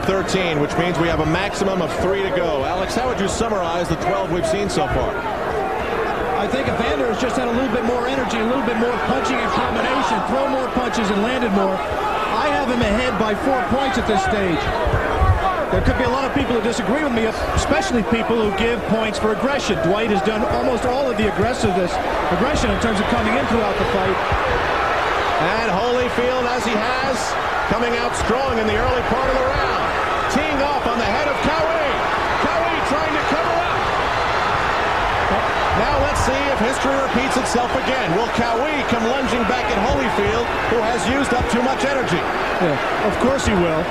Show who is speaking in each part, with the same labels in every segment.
Speaker 1: 13, which means we have a maximum of 3 to go. Alex, how would you summarize the 12 we've seen so far?
Speaker 2: I think Evander has just had a little bit more energy, a little bit more punching and combination, throw more punches and landed more. I have him ahead by 4 points at this stage. There could be a lot of people who disagree with me, especially people who give points for aggression. Dwight has done almost all of the aggression in terms of coming in throughout the fight.
Speaker 1: And Holyfield, as he has, coming out strong in the early part of the round. Teeing off on the head of Qawi. Qawi trying to cover up. Now let's see if history repeats itself again. Will Qawi come lunging back at Holyfield, who has used up too much energy?
Speaker 2: Yeah, of course he will.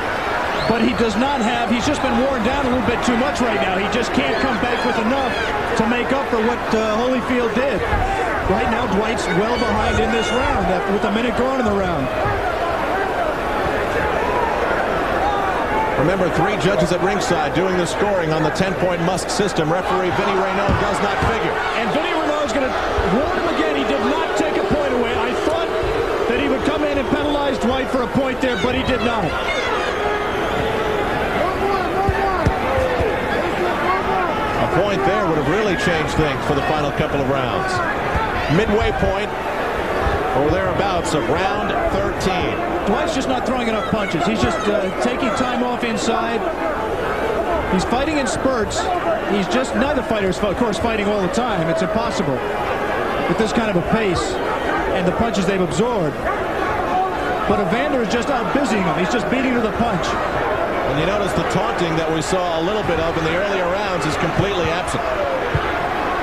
Speaker 2: But he does not have, he's just been worn down a little bit too much right now. He just can't come back with enough to make up for what Holyfield did. Right now, Dwight's well behind in this round with a minute gone in the round.
Speaker 1: Remember, 3 judges at ringside doing the scoring on the 10-point must system. Referee Vinny Renaud does not figure.
Speaker 2: And Vinny Renaud's going to warn him again. He did not take a point away. I thought that he would come in and penalize Dwight for a point there, but he did not.
Speaker 1: A point there would have really changed things for the final couple of rounds. Midway point, or thereabouts, of round 13.
Speaker 2: Dwight's just not throwing enough punches. He's just taking time off inside. He's fighting in spurts. He's just, neither fighter is, of course, fighting all the time. It's impossible with this kind of a pace and the punches they've absorbed. But Evander is just out busying him. He's just beating to the punch.
Speaker 1: And you notice the taunting that we saw a little bit of in the earlier rounds is completely absent.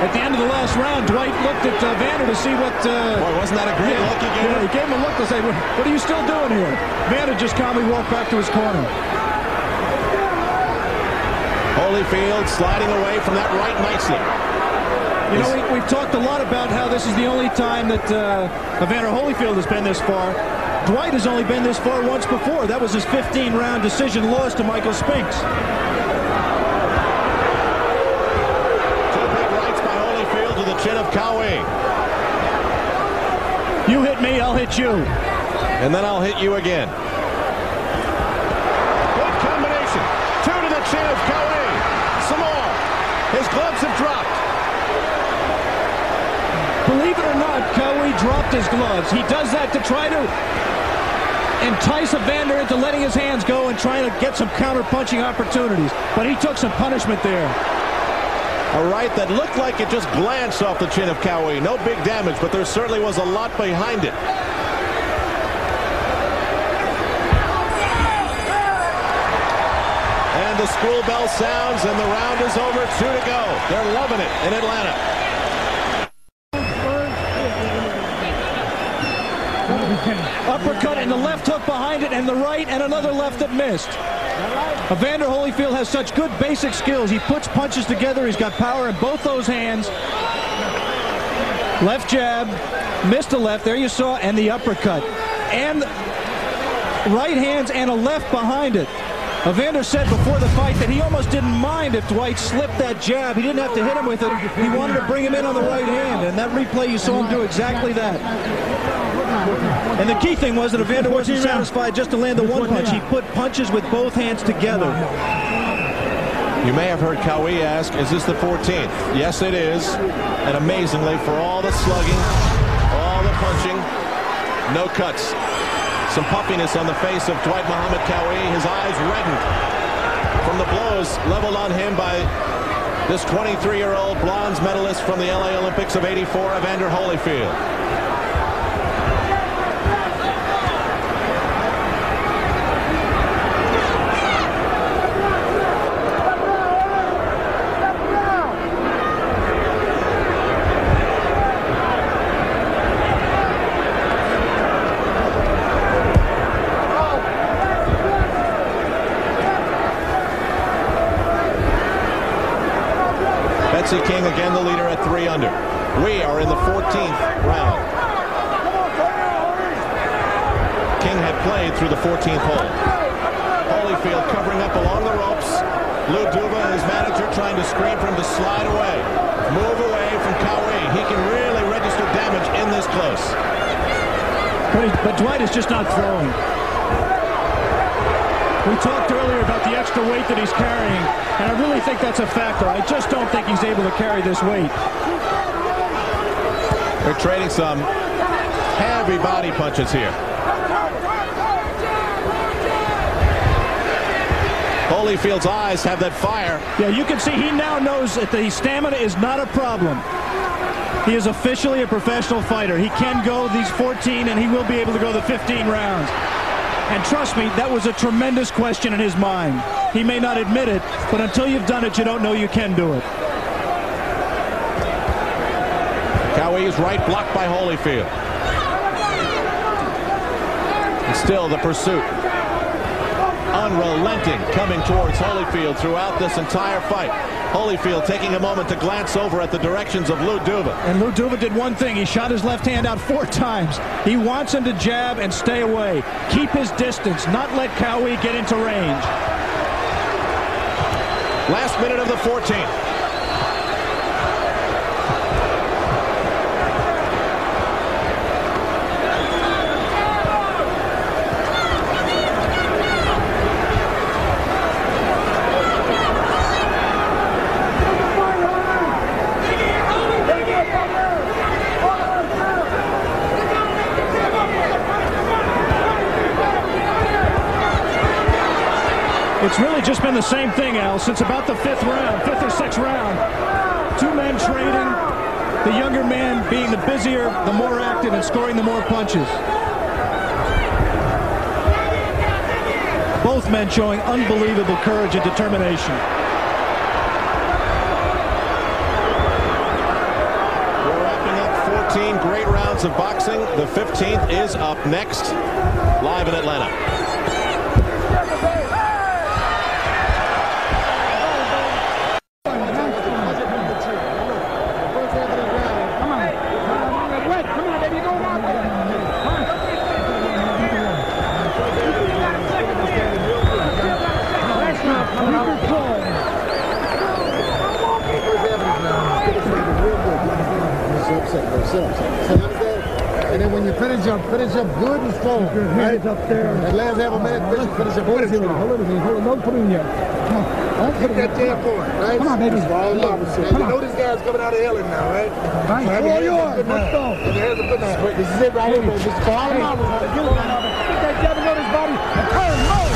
Speaker 2: At the end of the last round, Dwight looked at Evander to see what...
Speaker 1: Boy, wasn't that a great look he gave him?
Speaker 2: He gave him a look to say, what are you still doing here? Evander just calmly walked back to his corner.
Speaker 1: Holyfield sliding away from that right nicely.
Speaker 2: You know, we've talked a lot about how this is the only time that Evander Holyfield has been this far. Dwight has only been this far once before. That was his 15-round decision loss to Michael Spinks.
Speaker 1: Two big rights by Holyfield to the chin of Qawi.
Speaker 2: You hit me, I'll hit you.
Speaker 1: And then I'll hit you again. Good combination. 2 to the chin of Qawi. Some more. His gloves have dropped.
Speaker 2: Believe it or not, Qawi dropped his gloves. He does that to try to entice Evander into letting his hands go and trying to get some counter-punching opportunities. But he took some punishment there.
Speaker 1: A right that looked like it just glanced off the chin of Qawi. No big damage, but there certainly was a lot behind it. And the school bell sounds, and the round is over. 2 to go. They're loving it in Atlanta.
Speaker 2: Uppercut and the left hook behind it, and the right, and another left that missed. Evander Holyfield has such good basic skills. He puts punches together. He's got power in both those hands. Left jab, missed a left. There you saw, and the uppercut. And right hands and a left behind it. Evander said before the fight that he almost didn't mind if Dwight slipped that jab. He didn't have to hit him with it. He wanted to bring him in on the right hand. And that replay, you saw him do exactly that. And the key thing was that Evander wasn't satisfied just to land the one punch. He put punches with both hands together.
Speaker 1: You may have heard Qawi ask, is this the 14th? Yes, it is. And amazingly, for all the slugging, all the punching, no cuts. Some puffiness on the face of Dwight Muhammad Qawi. His eyes reddened from the blows leveled on him by this 23-year-old bronze medalist from the LA Olympics of '84, Evander Holyfield. King again the leader at 3 under. We are in the 14th round. King had played through the 14th hole. Holyfield covering up along the ropes. Lou Duva and his manager trying to screen for him to slide away. Move away from Qawi. He can really register damage in this close.
Speaker 2: But Dwight is just not throwing. We talked earlier about about the extra weight that he's carrying, and I really think that's a factor. I just don't think he's able to carry this weight.
Speaker 1: They're trading some heavy body punches here. Holyfield's eyes have that fire.
Speaker 2: Yeah, you can see he now knows that the stamina is not a problem. He is officially a professional fighter. He can go these 14, and he will be able to go the 15 rounds. And trust me, that was a tremendous question in his mind. He may not admit it, but until you've done it, you don't know you can do it.
Speaker 1: Qawi's right blocked by Holyfield. And still the pursuit. Unrelenting coming towards Holyfield throughout this entire fight. Holyfield taking a moment to glance over at the directions of Lou Duva.
Speaker 2: And Lou Duva did one thing. He shot his left hand out 4 times. He wants him to jab and stay away. Keep his distance, not let Qawi get into range.
Speaker 1: Last minute of the 14th.
Speaker 2: It's really just been the same thing, Al, since about the 5th or 6th round. 2 men trading, the younger man being the busier, the more active, and scoring the more punches. Both men showing unbelievable courage and determination.
Speaker 1: We're wrapping up 14 great rounds of boxing. The 15th is up next, live in Atlanta.
Speaker 3: And then when you finish up good and strong, right? Up there. At last half a minute, finish up good and strong. Don't put it in here. Come on. Hit that jab for it, right? Come on, baby. You know this guy's coming out of Ellen now, right? Right. All yours. Let's go. This is it right here, baby. Just call him out. Get that jab in his body and turn low.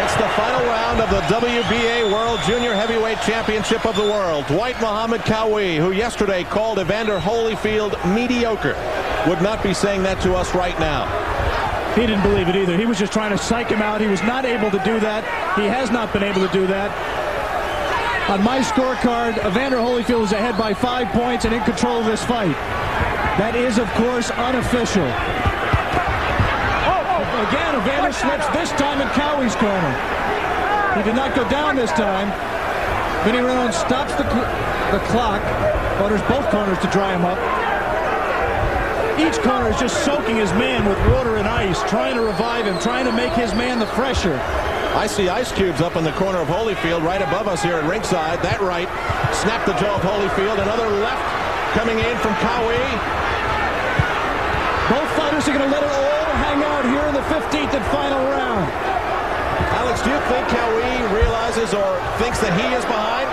Speaker 1: It's the final round of the WBA World Junior Heavyweight Championship of the World. Dwight Muhammad Qawi, who yesterday called Evander Holyfield mediocre, would not be saying that to us right now.
Speaker 2: He didn't believe it either. He was just trying to psych him out. He was not able to do that. He has not been able to do that. On my scorecard, Evander Holyfield is ahead by 5 points and in control of this fight. That is, of course, unofficial. Again, Evander slips this time in Qawi's corner. He did not go down this time. Vinny Ramon stops the clock. Orders both corners to dry him up. Each corner is just soaking his man with water and ice, trying to revive him, trying to make his man the fresher.
Speaker 1: I see ice cubes up in the corner of Holyfield right above us here at ringside. That right snapped the jaw of Holyfield. Another left coming in from Qawi.
Speaker 2: Both fighters are going to let it all hang out here in the 15th and final round.
Speaker 1: Alex, do you think Qawi realizes or thinks that he is behind?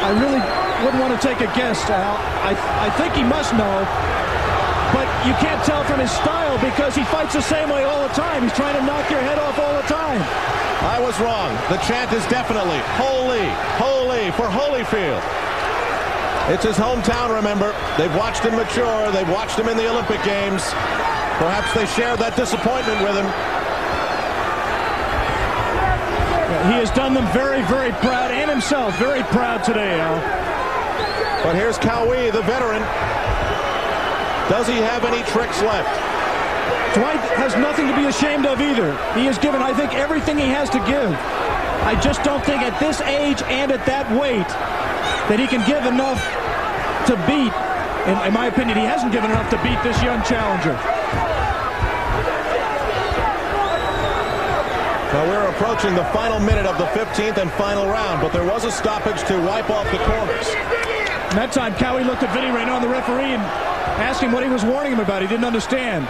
Speaker 2: I really wouldn't want to take a guess, Al. I think he must know, but you can't tell from his style because he fights the same way all the time. He's trying to knock your head off all the time.
Speaker 1: I was wrong. The chant is definitely holy, holy for Holyfield. It's his hometown, remember. They've watched him mature. They've watched him in the Olympic Games. Perhaps they share that disappointment with him.
Speaker 2: He has done them very, very proud, and himself very proud today, Al.
Speaker 1: But here's Qawi, the veteran. Does he have any tricks left?
Speaker 2: Dwight has nothing to be ashamed of either. He has given, I think, everything he has to give. I just don't think at this age and at that weight that he can give enough to beat. In my opinion, he hasn't given enough to beat this young challenger.
Speaker 1: Now we're approaching the final minute of the 15th and final round, but there was a stoppage to wipe off the corners.
Speaker 2: And that time, Qawi looked at Vinny Raynon, the referee, and asked him what he was warning him about. He didn't understand.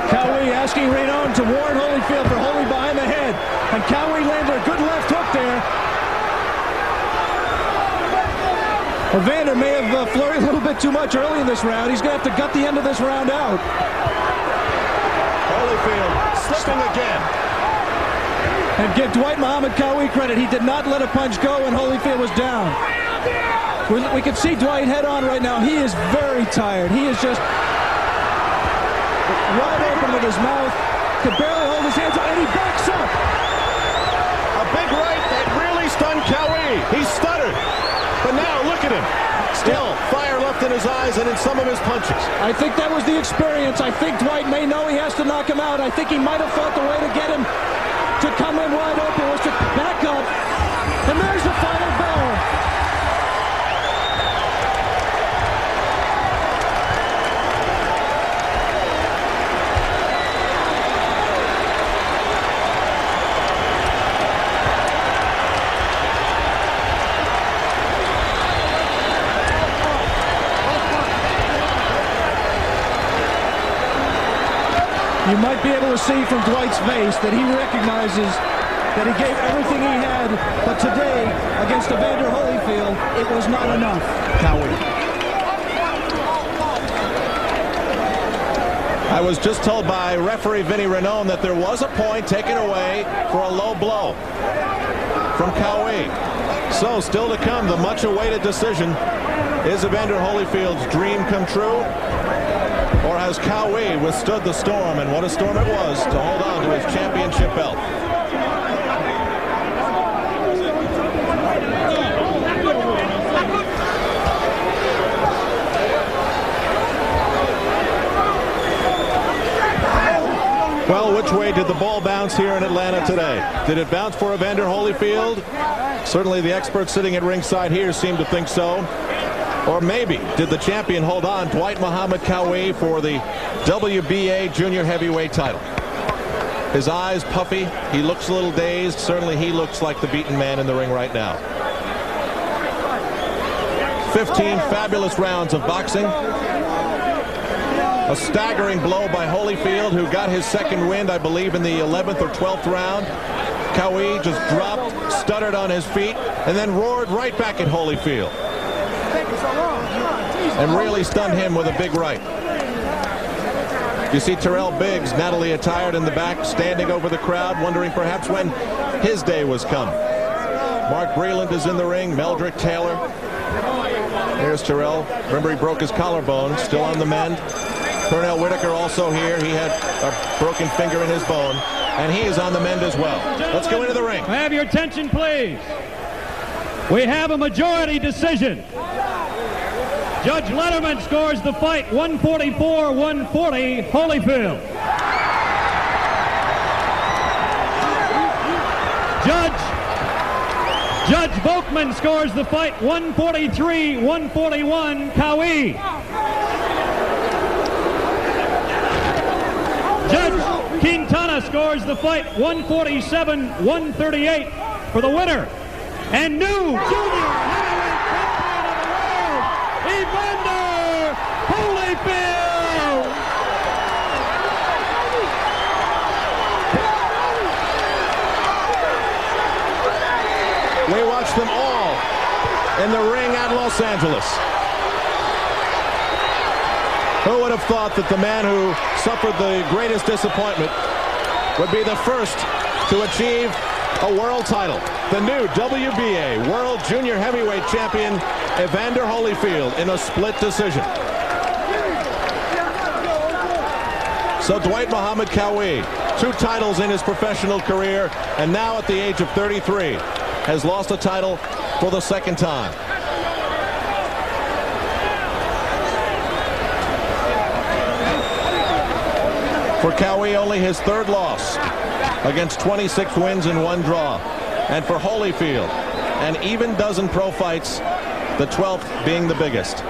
Speaker 2: Qawi asking Raynon to warn Holyfield for holding behind the head. And Qawi landed a good left hook there. Evander may have flurried a little bit too much early in this round. He's going to have to gut the end of this round out.
Speaker 1: Holyfield slipping again.
Speaker 2: And give Dwight Muhammad Qawi credit. He did not let a punch go when Holyfield was down. We can see Dwight head on right now. He is very tired. He is just wide open with his mouth. Could barely hold his hands up, and he backs up.
Speaker 1: A big right that really stunned Qawi. He stuttered. But now, look at him. Still, fire left in his eyes and in some of his punches.
Speaker 2: I think that was the experience. I think Dwight may know he has to knock him out. I think he might have thought the way to get him to come in wide open was to back up. And there's the final bell. You might be able to see from Dwight's face that he recognizes that he gave everything he had, but today, against Evander Holyfield, it was not enough.
Speaker 1: Qawi. I was just told by referee Vinny Raynon that there was a point taken away for a low blow from Qawi. So, still to come, the much-awaited decision. Is Evander Holyfield's dream come true? Or has Qawi withstood the storm, and what a storm it was, to hold on to his championship belt? Well, which way did the ball bounce here in Atlanta today? Did it bounce for Evander Holyfield? Certainly the experts sitting at ringside here seem to think so. Or maybe did the champion hold on, Dwight Muhammad Qawi, for the WBA junior heavyweight title? His eyes puffy. He looks a little dazed. Certainly he looks like the beaten man in the ring right now. 15 fabulous rounds of boxing. A staggering blow by Holyfield, who got his second wind, I believe, in the 11th or 12th round. Qawi just dropped, stuttered on his feet, and then roared right back at Holyfield. And really stunned him with a big right. You see Terrell Biggs, Natalie attired in the back, standing over the crowd, wondering perhaps when his day was come. Mark Breland is in the ring, Meldrick Taylor. Here's Terrell. Remember, he broke his collarbone, still on the mend. Cornell Whitaker also here. He had a broken finger in his bone, and he is on the mend as well. Let's go into the ring.
Speaker 4: Have your attention, please. We have a majority decision. Judge Letterman scores the fight 144-140, Holyfield. Judge Volkman scores the fight 143-141, Qawi. Judge Quintana scores the fight 147-138 for the winner and new junior heavyweight champion of the world, Evander Holyfield.
Speaker 1: We watched them all in the ring at Los Angeles. Who would have thought that the man who suffered the greatest disappointment would be the first to achieve a world title? The new WBA World Junior Heavyweight Champion, Evander Holyfield, in a split decision. So Dwight Muhammad Qawi, 2 titles in his professional career, and now at the age of 33, has lost a title for the second time. For Qawi, only his 3rd loss against 26 wins and 1 draw. And for Holyfield, an even dozen pro fights, the 12th being the biggest.